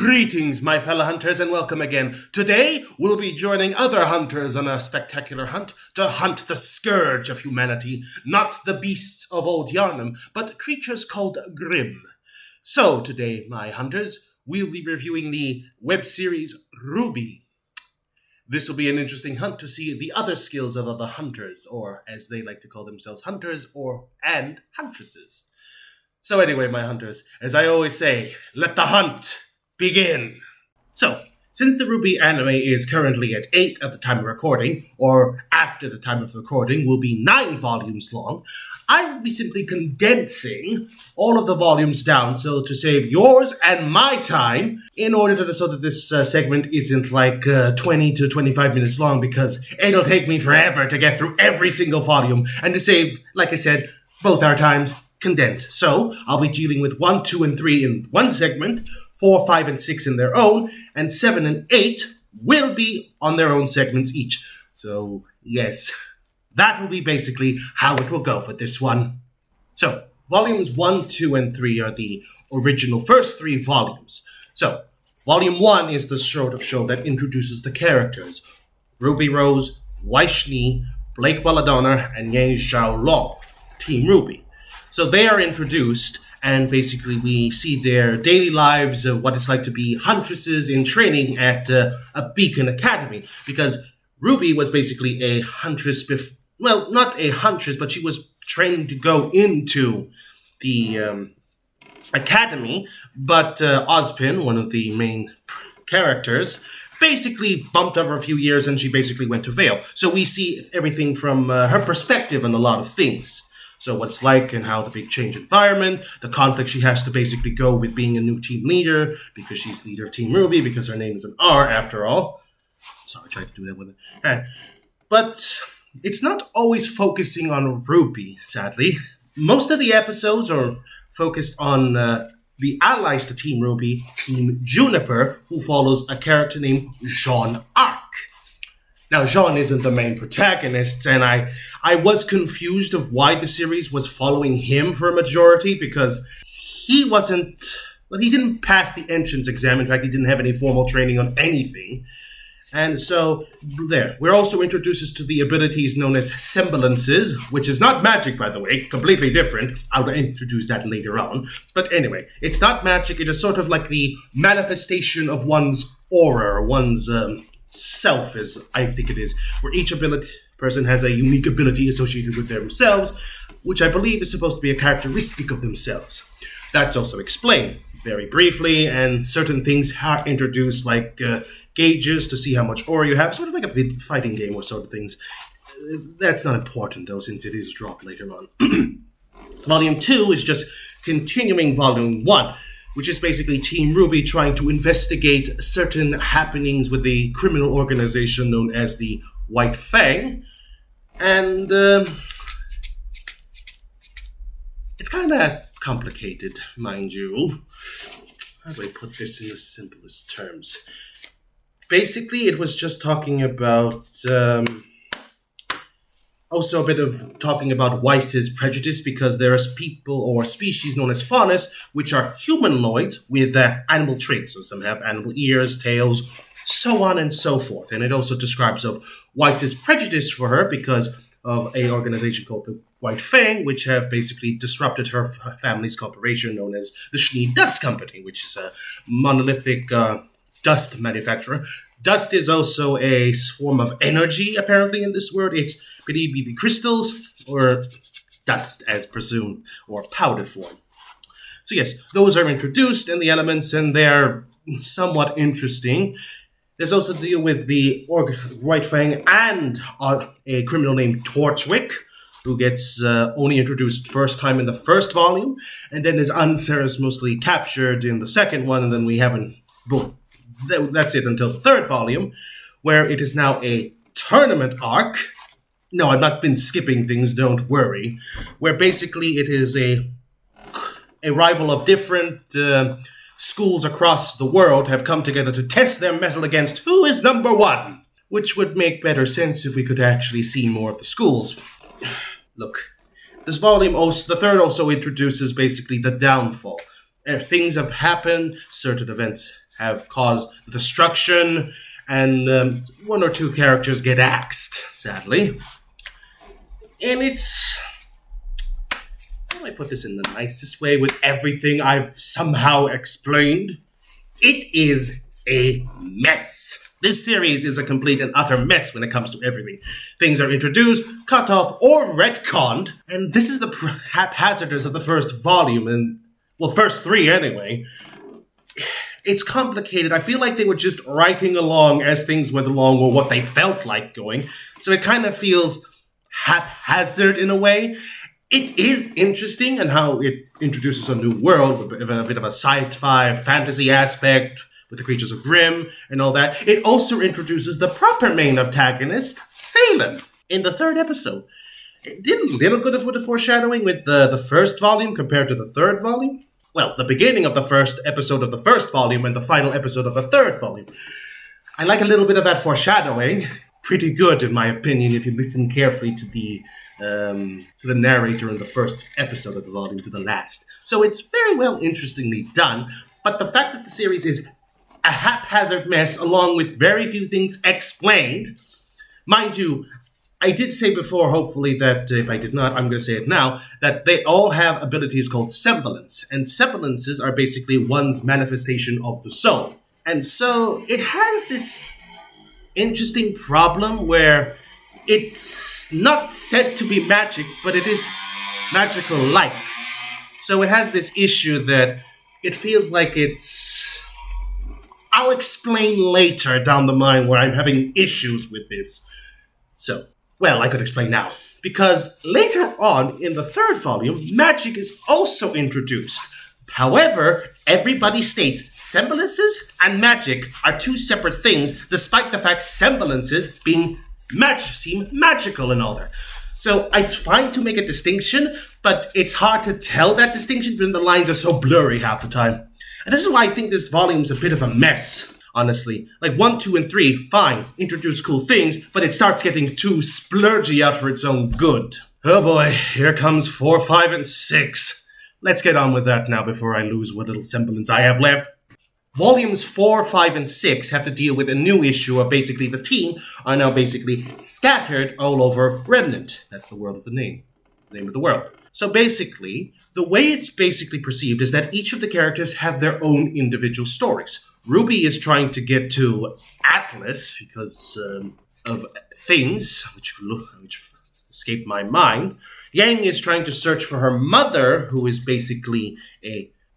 Greetings, my fellow hunters, and welcome again. Today, we'll be joining other hunters on a spectacular hunt to hunt the scourge of humanity, not the beasts of old Yarnum, but creatures called Grimm. So, today, my hunters, we'll be reviewing the web series RWBY. This will be an interesting hunt to see the other skills of other hunters, or as they like to call themselves, hunters and huntresses. So anyway, my hunters, as I always say, let the hunt begin. So, since the RWBY anime is currently at 8 at the time of recording, or after the time of recording will be 9 volumes long, I will be simply condensing all of the volumes down so to save yours and my time in order so that this segment isn't like 20 to 25 minutes long, because it'll take me forever to get through every single volume, and to save, like I said, both our times, condense. So, I'll be dealing with 1, 2, and 3 in one segment, 4, 5, and 6 in their own, and 7 and 8 will be on their own segments each. So, yes, that will be basically how it will go for this one. So, volumes 1, 2, and 3 are the original first 3 volumes. So, volume 1 is the sort of show that introduces the characters. Ruby Rose, Waishni, Blake Belladonna, and Ye Zhao Long, Team RWBY. So they are introduced, and basically we see their daily lives, what it's like to be huntresses in training at a Beacon Academy. Because RWBY was basically a huntress, not a huntress, but she was trained to go into the academy. But Ozpin, one of the main characters, basically bumped over a few years, and she basically went to Vale. So we see everything from her perspective on a lot of things. So what it's like and how the big change environment, the conflict she has to basically go with being a new team leader, because she's leader of Team RWBY, because her name is an R after all. Sorry, I tried to do that with it. Right. But it's not always focusing on RWBY, sadly. Most of the episodes are focused on the allies to Team RWBY, Team Juniper, who follows a character named Jean Arc. Now, Jean isn't the main protagonist, and I was confused of why the series was following him for a majority, because he didn't pass the entrance exam. In fact, he didn't have any formal training on anything. And so, there. We're also introduced to the abilities known as semblances, which is not magic, by the way, completely different. I'll introduce that later on. But anyway, it's not magic. It is sort of like the manifestation of one's aura, or one's self, as I think it is, where each person has a unique ability associated with themselves, which I believe is supposed to be a characteristic of themselves. That's also explained very briefly, and certain things are introduced, like gauges to see how much aura you have, sort of like a fighting game or sort of things. That's not important, though, since it is dropped later on. Volume 2 is just continuing Volume 1, which is basically Team RWBY trying to investigate certain happenings with the criminal organization known as the White Fang. And it's kind of complicated, mind you. How do I put this in the simplest terms? Basically, it was just talking about also a bit of talking about Weiss's prejudice, because there are people or species known as faunus, which are humanoids with animal traits. So some have animal ears, tails, so on and so forth. And it also describes of Weiss's prejudice for her because of an organization called the White Fang, which have basically disrupted her family's corporation known as the Schnee Dust Company, which is a monolithic dust manufacturer. Dust is also a form of energy, apparently, in this world. It could either be crystals or dust, as presumed, or powder form. So yes, those are introduced in the elements, and they're somewhat interesting. There's also the deal with the White Fang and a criminal named Torchwick, who gets only introduced first time in the first volume, and then is unceremoniously captured in the second one, and then we haven't... Boom. That's it until the third volume, where it is now a tournament arc. No, I've not been skipping things, don't worry. Where basically it is a rival of different schools across the world have come together to test their mettle against who is number one. Which would make better sense if we could actually see more of the schools. Look, this volume, the third also introduces basically the downfall. Things have happened, certain events have caused destruction, and one or two characters get axed, sadly. And it's... how do I put this in the nicest way with everything I've somehow explained? It is a mess. This series is a complete and utter mess when it comes to everything. Things are introduced, cut off, or retconned, and this is the haphazardness of the first volume, and, well, first three anyway. It's complicated. I feel like they were just writing along as things went along, or what they felt like going, so it kind of feels haphazard in a way. It is interesting in how it introduces a new world, with a bit of a sci-fi fantasy aspect, with the creatures of Grimm and all that. It also introduces the proper main antagonist, Salem, in the third episode. It did a little good with the foreshadowing with the first volume compared to the third volume. Well, the beginning of the first episode of the first volume and the final episode of the third volume. I like a little bit of that foreshadowing. Pretty good, in my opinion, if you listen carefully to the narrator in the first episode of the volume to the last. So it's very well interestingly done, but the fact that the series is a haphazard mess along with very few things explained. Mind you, I did say before, hopefully, that if I did not, I'm going to say it now, that they all have abilities called semblance, and semblances are basically one's manifestation of the soul. And so it has this interesting problem where it's not said to be magic, but it is magical-like. So it has this issue that it feels like it's... I'll explain later down the line where I'm having issues with this. So, well, I could explain now. Because later on, in the third volume, magic is also introduced. However, everybody states semblances and magic are two separate things, despite the fact semblances being seem magical and all that. So it's fine to make a distinction, but it's hard to tell that distinction when the lines are so blurry half the time. And this is why I think this volume's a bit of a mess, honestly. Like 1, 2, and 3, fine, introduce cool things, but it starts getting too splurgy out for its own good. Oh boy, here comes 4, 5, and 6. Let's get on with that now before I lose what little semblance I have left. Volumes 4, 5, and 6 have to deal with a new issue of basically the team are now basically scattered all over Remnant. That's the world of the name of the world. So basically, the way it's basically perceived is that each of the characters have their own individual stories. RWBY is trying to get to Atlas because of things which escaped my mind. Yang is trying to search for her mother, who is basically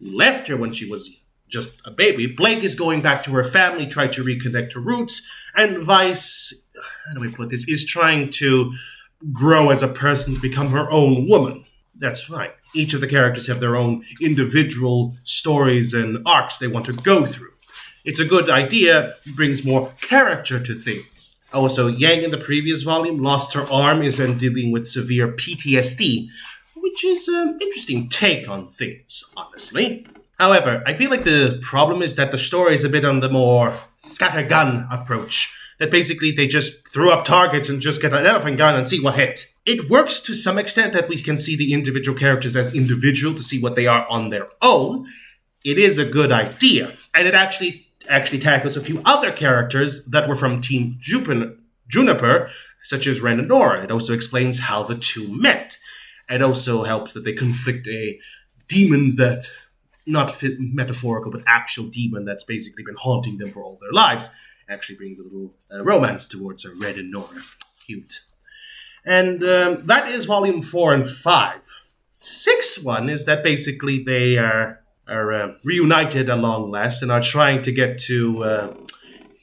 left her when she was just a baby. Blake is going back to her family, trying to reconnect her roots, and Vice, how do we put this, is trying to grow as a person to become her own woman. That's fine. Each of the characters have their own individual stories and arcs they want to go through. It's a good idea, brings more character to things. Also, Yang in the previous volume lost her arm, is then dealing with severe PTSD, which is an interesting take on things, honestly. However, I feel like the problem is that the story is a bit on the more scattergun approach. That basically they just threw up targets and just get an elephant gun and see what hit. It works to some extent that we can see the individual characters as individual to see what they are on their own. It is a good idea. And it actually tackles a few other characters that were from Team Juniper, such as Ren and Nora. It also explains how the two met. It also helps that they conflict demons that, not metaphorical, but actual demon that's basically been haunting them for all their lives. Actually brings a little romance towards Red and Nora. Cute. And that is volume 4 and 5. 6th one is that basically they are reunited at long last and are trying to get to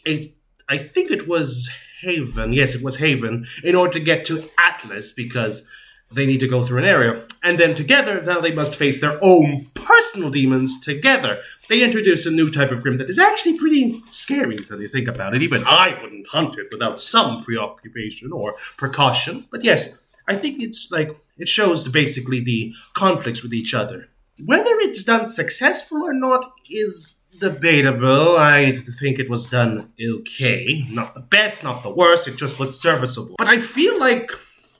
I think it was Haven. Yes, it was Haven, in order to get to Atlas because they need to go through an area. And then together, now they must face their own personal demons together. They introduce a new type of Grimm that is actually pretty scary when you think about it. Even I wouldn't hunt it without some preoccupation or precaution. But yes, I think it's like, it shows basically the conflicts with each other. Whether it's done successful or not is debatable. I think it was done okay. Not the best, not the worst. It just was serviceable. But I feel like,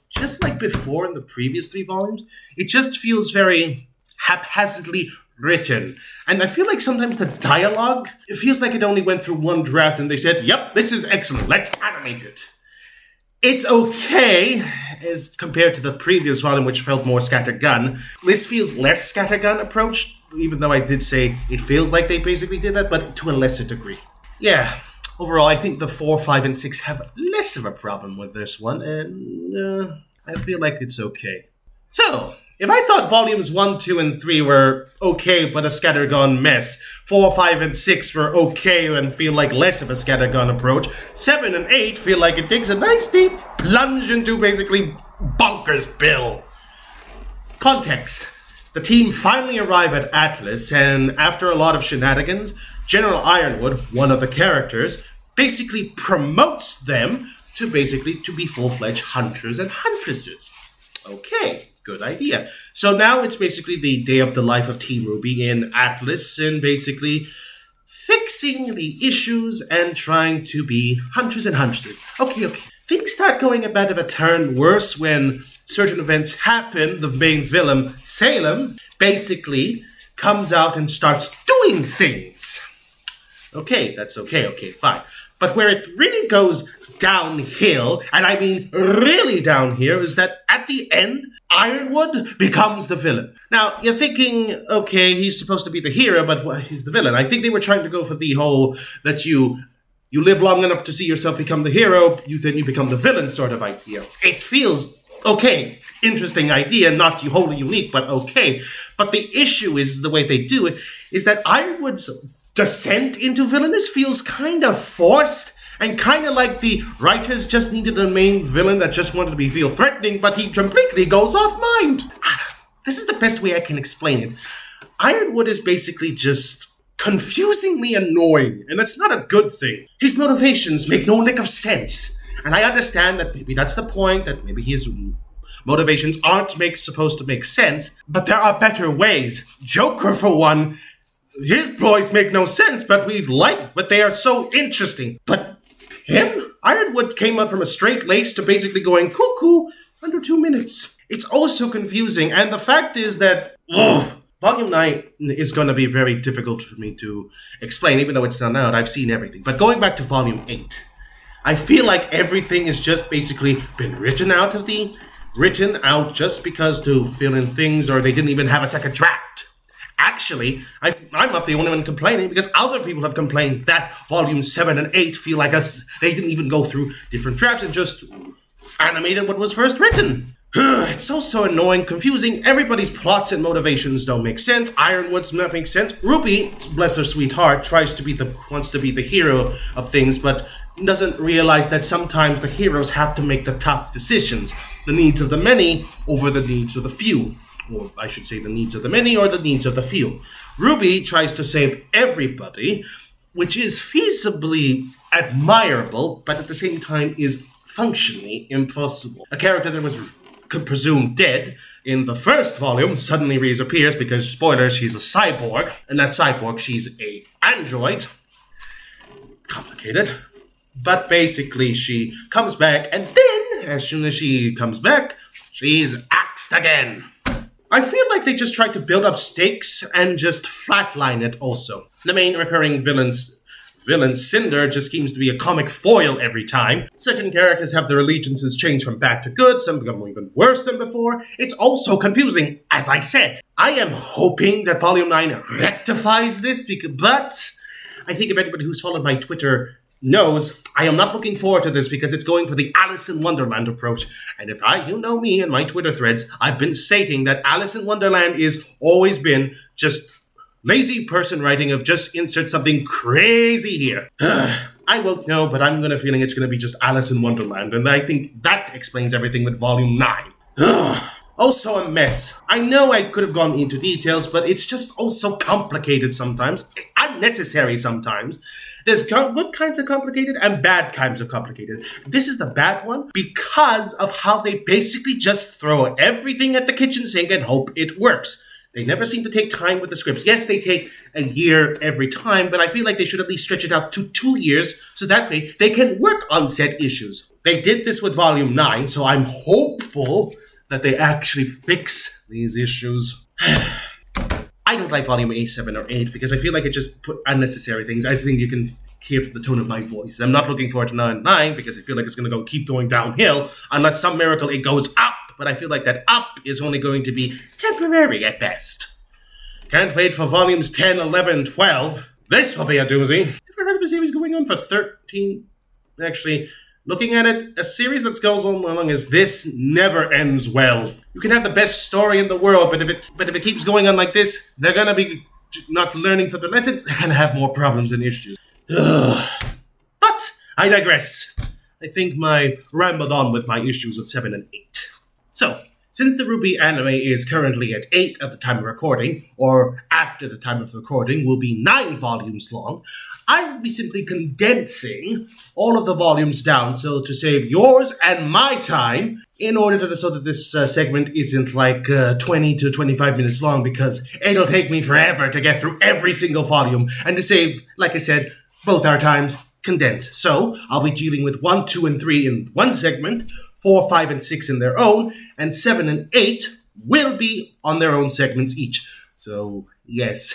just like before in the previous 3 volumes, it just feels very haphazardly written. And I feel like sometimes the dialogue, it feels like it only went through one draft and they said, yep, this is excellent, let's animate it. It's okay as compared to the previous volume, which felt more scattergun. This feels less scattergun approach, even though I did say it feels like they basically did that, but to a lesser degree. Yeah, overall, I think the 4, 5, and 6 have less of a problem with this one, and I feel like it's okay. So, if I thought volumes 1, 2, and 3 were okay but a scattergun mess, 4, 5, and 6 were okay and feel like less of a scattergun approach, 7 and 8 feel like it takes a nice deep plunge into basically bonkers Bill. Context. The team finally arrive at Atlas, and after a lot of shenanigans, General Ironwood, one of the characters, basically promotes them to be full-fledged hunters and huntresses. Okay. Good idea. So now it's basically the day of the life of Team RWBY in Atlas and basically fixing the issues and trying to be hunters and huntresses. Okay. Things start going a bit of a turn worse when certain events happen. The main villain, Salem, basically comes out and starts doing things. Okay, that's okay, fine. But where it really goes downhill, and I mean really downhill, is that at the end, Ironwood becomes the villain. Now, you're thinking, okay, he's supposed to be the hero, but he's the villain. I think they were trying to go for the whole that you live long enough to see yourself become the hero, then you become the villain sort of idea. It feels okay, interesting idea, not wholly unique, but okay. But the issue is the way they do it, is that Ironwood's descent into villainous feels kind of forced and kind of like the writers just needed a main villain that just wanted to feel threatening, but he completely goes off mind. This is the best way I can explain it. Ironwood is basically just confusingly annoying, and it's not a good thing. His motivations make no lick of sense, and I understand that maybe that's the point, that maybe his motivations aren't supposed to make sense, but there are better ways. Joker, for one, his ploys make no sense, but they are so interesting. But him? Ironwood came up from a straight lace to basically going cuckoo under 2 minutes. It's also confusing, and the fact is that Volume 9 is going to be very difficult for me to explain, even though it's not out. I've seen everything. But going back to Volume 8, I feel like everything has just basically been written out just because to fill in things, or they didn't even have a second draft. Actually, I'm not the only one complaining, because other people have complained that Volumes 7 and 8 feel like they didn't even go through different drafts and just animated what was first written. It's so annoying, confusing. Everybody's plots and motivations don't make sense. Ironwood's not make sense. RWBY, bless her sweet heart, wants to be the hero of things, but doesn't realize that sometimes the heroes have to make the tough decisions. The needs of the many over the needs of the few. Or I should say the needs of the many or the needs of the few. RWBY tries to save everybody, which is feasibly admirable, but at the same time is functionally impossible. A character that was presumed dead in the first volume suddenly reappears because, spoilers, she's a cyborg. And that cyborg, she's a android. Complicated. But basically she comes back, and then, as soon as she comes back, she's axed again. I feel like they just tried to build up stakes and just flatline it also. The main recurring villain Cinder just seems to be a comic foil every time. Certain characters have their allegiances changed from bad to good, some become even worse than before. It's also confusing, as I said. I am hoping that Volume 9 rectifies this, but I think if anybody who's followed my Twitter knows, I am not looking forward to this because it's going for the Alice in Wonderland approach. And you know me and my Twitter threads, I've been stating that Alice in Wonderland is always been just lazy person writing of just insert something crazy here. I won't know, but I'm gonna feeling it's gonna be just Alice in Wonderland, and I think that explains everything with Volume 9. Also a mess. I know I could have gone into details, but it's just also complicated sometimes, unnecessary sometimes. There's good kinds of complicated and bad kinds of complicated. This is the bad one because of how they basically just throw everything at the kitchen sink and hope it works. They never seem to take time with the scripts. Yes, they take a year every time, but I feel like they should at least stretch it out to 2 years so that way they can work on set issues. They did this with Volume 9, so I'm I don't like volume A7 or 8 because I feel like it just put unnecessary things. I think you can hear the tone of my voice. I'm not looking forward to 9 because I feel like it's going to keep going downhill unless some miracle it goes up. But I feel like that up is only going to be temporary at best. Can't wait for volumes 10, 11, 12. This will be a doozy. Ever heard of a series going on for 13? Actually, looking at it, a series that goes on long as this never ends well. You can have the best story in the world, but if it keeps going on like this, they're gonna be not learning from their lessons. They're gonna have more problems than issues. But I digress. I think my rambled on with my issues with 7 and 8. So, since the RWBY anime is currently at 8 at the time of recording, or after the time of recording will be 9 volumes long, I will be simply condensing all of the volumes down so to save yours and my time in order so that this segment isn't like 20 to 25 minutes long because it'll take me forever to get through every single volume and to save, like I said, both our times, condense. So I'll be dealing with 1, 2, and 3 in one segment, 4, 5, and 6 in their own, and 7 and 8 will be on their own segments each. So, yes,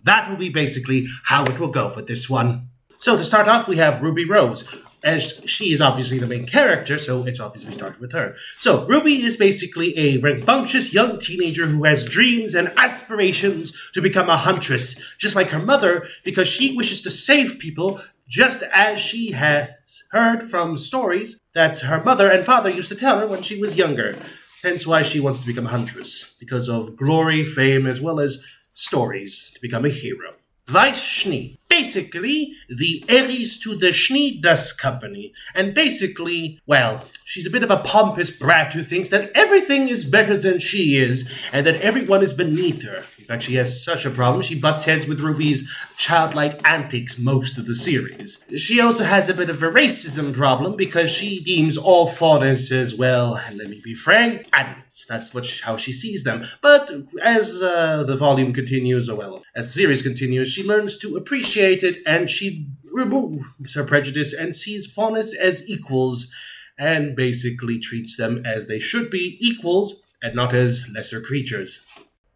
that will be basically how it will go for this one. So, to start off, we have Ruby Rose. As she is obviously the main character, so it's obvious we start with her. So, Ruby is basically a rambunctious young teenager who has dreams and aspirations to become a huntress, just like her mother, because she wishes to save people just as she has heard from stories that her mother and father used to tell her when she was younger. Hence why she wants to become a huntress, because of glory, fame, as well as stories to become a hero. Weiss Schnee, basically the heiress to the Schnee Dust Company, and basically, well, she's a bit of a pompous brat who thinks that everything is better than she is, and that everyone is beneath her. In fact, she has such a problem, she butts heads with Ruby's childlike antics most of the series. She also has a bit of a racism problem, because she deems all fauners as, well, and let me be frank, animals. That's how she sees them. But as the volume continues, or well, as the series continues, she learns to appreciate it, and she removes her prejudice and sees faunus as equals, and basically treats them as they should be, equals, and not as lesser creatures.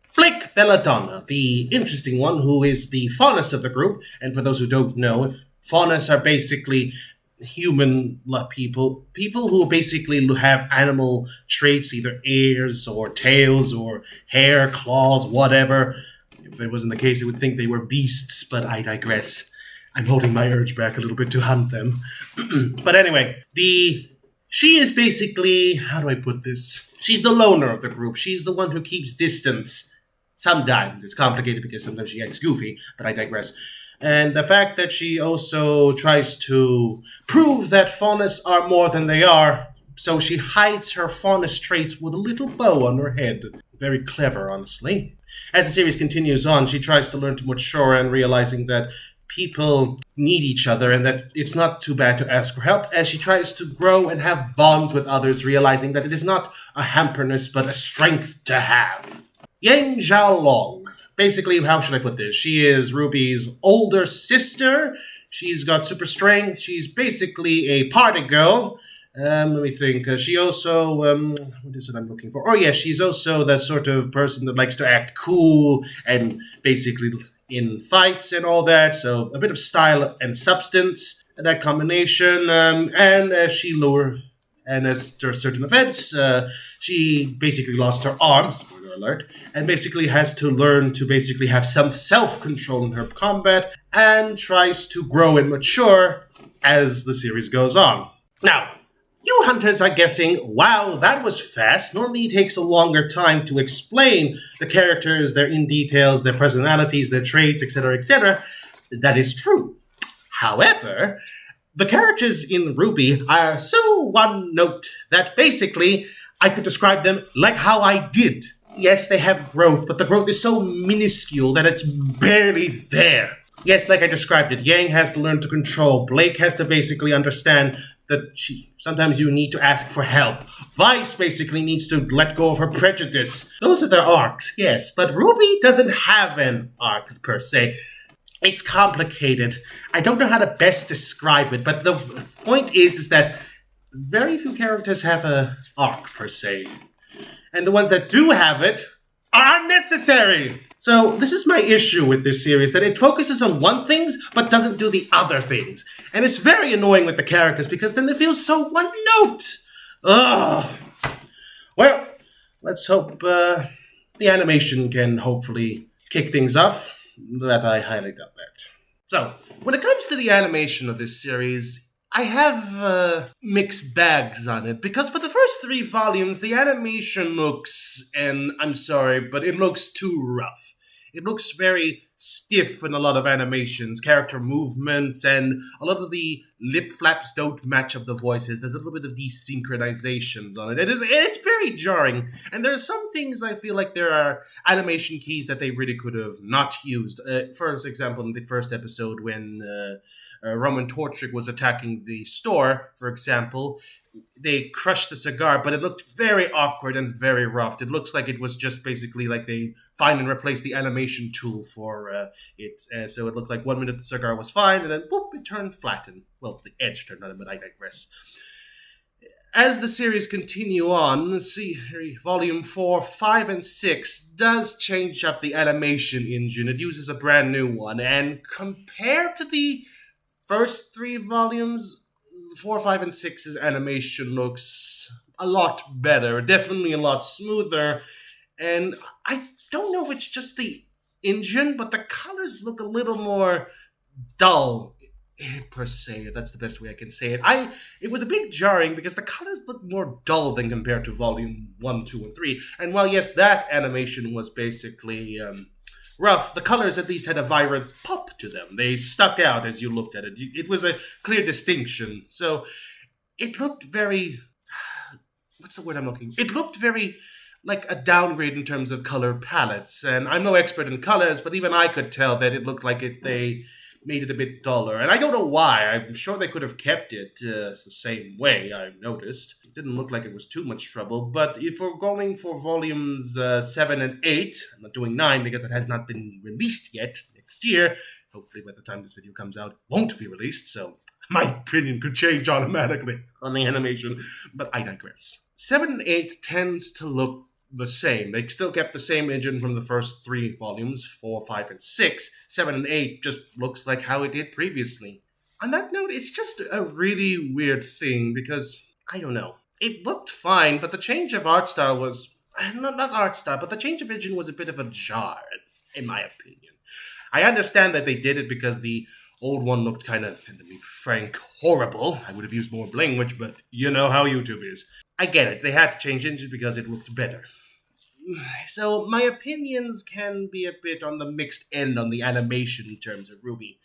Flick Belladonna, the interesting one, who is the faunus of the group, and for those who don't know, faunus are basically human people who basically have animal traits, either ears or tails or hair, claws, whatever. If that wasn't the case, I would think they were beasts, but I digress. I'm holding my urge back a little bit to hunt them. But anyway, she is basically, how do I put this? She's the loner of the group. She's the one who keeps distance. Sometimes. It's complicated because sometimes she acts goofy, but I digress. And the fact that she also tries to prove that faunus are more than they are, so she hides her faunus traits with a little bow on her head. Very clever, honestly. As the series continues on, she tries to learn to mature and realizing that people need each other and that it's not too bad to ask for help, as she tries to grow and have bonds with others, realizing that it is not a hamperness but a strength to have. Yang Xiaolong. Basically, how should I put this? She is Ruby's older sister. She's got super strength. She's basically a party girl. Let me think. She also, what is it I'm looking for? Oh yeah, she's also that sort of person that likes to act cool and basically in fights and all that. So a bit of style and substance, that combination. And as she as there are certain events, she basically lost her arm, spoiler alert, and basically has to learn to basically have some self-control in her combat and tries to grow and mature as the series goes on. Now, you hunters are guessing, wow, that was fast. Normally it takes a longer time to explain the characters, their in-details, their personalities, their traits, etc., etc. That is true. However, the characters in RWBY are so one-note that basically I could describe them like how I did. Yes, they have growth, but the growth is so minuscule that it's barely there. Yes, like I described it, Yang has to learn to control. Blake has to basically understand that sometimes you need to ask for help. Weiss basically needs to let go of her prejudice. Those are their arcs, yes, but RWBY doesn't have an arc per se. It's complicated. I don't know how to best describe it, but the point is that very few characters have an arc per se. And the ones that do have it are unnecessary. So this is my issue with this series, that it focuses on one things but doesn't do the other things. And it's very annoying with the characters because then they feel so one note. Ugh. Well, let's hope the animation can hopefully kick things off, but I highly doubt that. So, when it comes to the animation of this series, I have mixed bags on it, because for the first 3 volumes, the animation looks, and I'm sorry, but it looks too rough. It looks very stiff in a lot of animations, character movements, and a lot of the lip flaps don't match up the voices. There's a little bit of desynchronizations on it. It's very jarring, and there's some things I feel like there are animation keys that they really could have not used. For example, in the first episode when Roman Torchic was attacking the store, for example, they crushed the cigar, but it looked very awkward and very rough. It looks like it was just basically like they find and replace the animation tool for it. So it looked like 1 minute the cigar was fine, and then boop, it turned flat. And, well, the edge turned on it, but I digress. As the series continue on, let's see, Volume 4, 5, and 6 does change up the animation engine. It uses a brand new one, and compared to the first 3 volumes, 4, 5, and 6's animation looks a lot better, definitely a lot smoother, and I don't know if it's just the engine, but the colors look a little more dull, per se, if that's the best way I can say it. It was a bit jarring because the colors look more dull than compared to Volume 1, 2, and 3, and while yes, that animation was basically rough, the colors at least had a vibrant pop to them. They stuck out as you looked at it. It was a clear distinction. So it looked very... What's the word I'm looking for? It looked very like a downgrade in terms of color palettes. And I'm no expert in colors, but even I could tell that it looked like they made it a bit duller. And I don't know why. I'm sure they could have kept it the same way, I've noticed. It didn't look like it was too much trouble. But if we're going for volumes 7 and 8, I'm not doing 9 because that has not been released yet next year. Hopefully by the time this video comes out, it won't be released. So my opinion could change automatically on the animation. But I digress. 7 and 8 tends to look the same. They still kept the same engine from the first 3 volumes, 4, 5, and 6. 7 and 8 just looks like how it did previously. On that note, it's just a really weird thing because, I don't know. It looked fine, but the change of art style was... Not art style, but the change of engine was a bit of a jar, in my opinion. I understand that they did it because the old one looked kind of, and to be frank, horrible. I would have used more language, but you know how YouTube is. I get it. They had to change engine because it looked better. So my opinions can be a bit on the mixed end on the animation in terms of RWBY.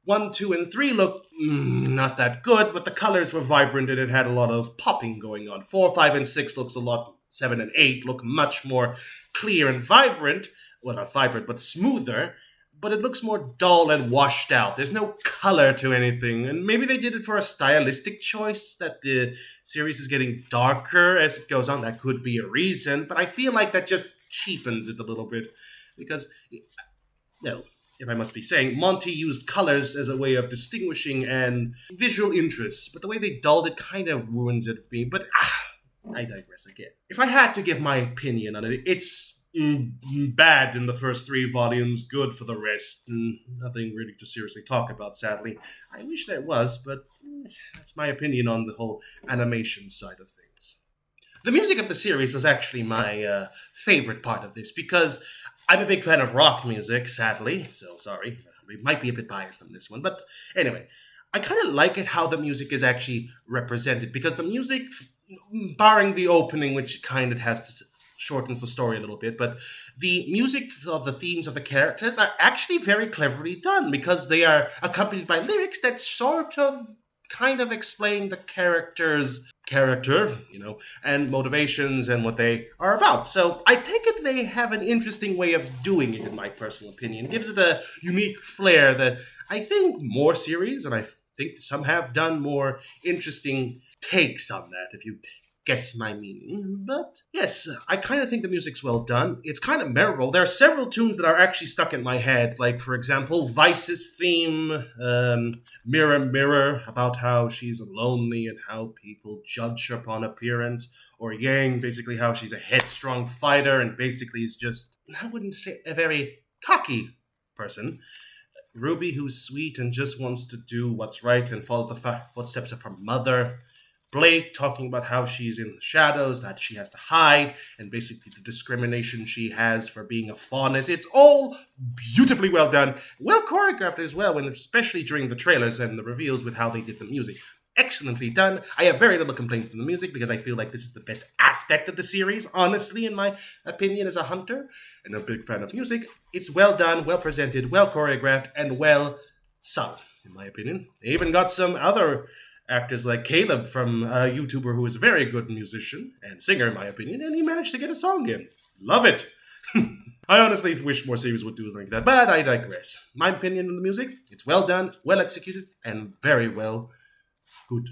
1, 2, and 3 look not that good, but the colors were vibrant and it had a lot of popping going on. 4, 5, and 6 looks a lot. 7 and 8 look much more clear and vibrant. Well, not vibrant, but smoother. But it looks more dull and washed out. There's no color to anything. And maybe they did it for a stylistic choice, that the series is getting darker as it goes on. That could be a reason. But I feel like that just cheapens it a little bit. Because, well, if I must be saying, Monty used colors as a way of distinguishing and visual interests. But the way they dulled it kind of ruins it for me. But I digress again. If I had to give my opinion on it, it's bad in the first 3 volumes, good for the rest. Nothing really to seriously talk about, sadly. I wish there was, but that's my opinion on the whole animation side of things. The music of the series was actually my favorite part of this, because I'm a big fan of rock music, sadly, so sorry. We might be a bit biased on this one, but anyway. I kind of like it how the music is actually represented, because the music, barring the opening, which kind of shortens the story a little bit, but the music of the themes of the characters are actually very cleverly done, because they are accompanied by lyrics that sort of kind of explain the character's character, and motivations and what they are about. So I take it they have an interesting way of doing it, in my personal opinion. It gives it a unique flair that I think more series, and I think some have done more interesting takes on that, if you get my meaning. But yes, I kind of think the music's well done. It's kind of memorable. There are several tunes that are actually stuck in my head. Like, for example, Vice's theme, Mirror Mirror, about how she's lonely and how people judge her upon appearance. Or Yang, basically how she's a headstrong fighter and basically is just, I wouldn't say a very cocky person. Ruby, who's sweet and just wants to do what's right and follow the footsteps of her mother. Blake talking about how she's in the shadows, that she has to hide, and basically the discrimination she has for being a faunus. It's all beautifully well done, well choreographed as well, and especially during the trailers and the reveals with how they did the music. Excellently done. I have very little complaints on the music because I feel like this is the best aspect of the series, honestly, in my opinion, as a hunter and a big fan of music. It's well done, well presented, well choreographed, and well sung, in my opinion. They even got some other actors like Caleb from a YouTuber who is a very good musician and singer, in my opinion, and he managed to get a song in. Love it. I honestly wish more series would do things like that, but I digress. My opinion on the music, it's well done, well executed, and very well good.